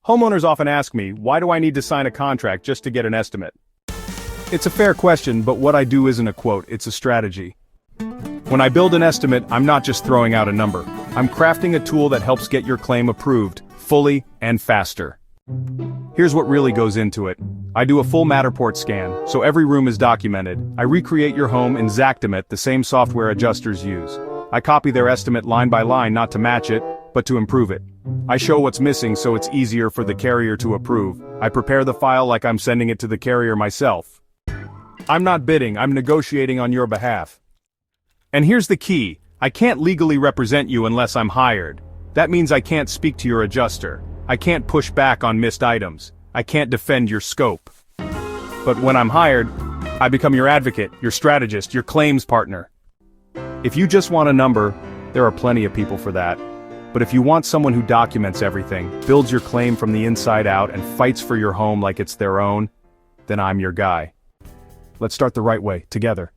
Homeowners often ask me, why do I need to sign a contract just to get an estimate? It's a fair question, but what I do isn't a quote, it's a strategy. When I build an estimate, I'm not just throwing out a number. I'm crafting a tool that helps get your claim approved, fully and faster. Here's what really goes into it. I do a full Matterport scan, so every room is documented. I recreate your home in Xactimate, the same software adjusters use. I copy their estimate line by line, not to match it, but to improve it. I show what's missing so it's easier for the carrier to approve. I prepare the file like I'm sending it to the carrier myself. I'm not bidding, I'm negotiating on your behalf. And here's the key, I can't legally represent you unless I'm hired. That means I can't speak to your adjuster. I can't push back on missed items. I can't defend your scope. But when I'm hired, I become your advocate, your strategist, your claims partner. If you just want a number, there are plenty of people for that. But if you want someone who documents everything, builds your claim from the inside out, and fights for your home like it's their own, then I'm your guy. Let's start the right way, together.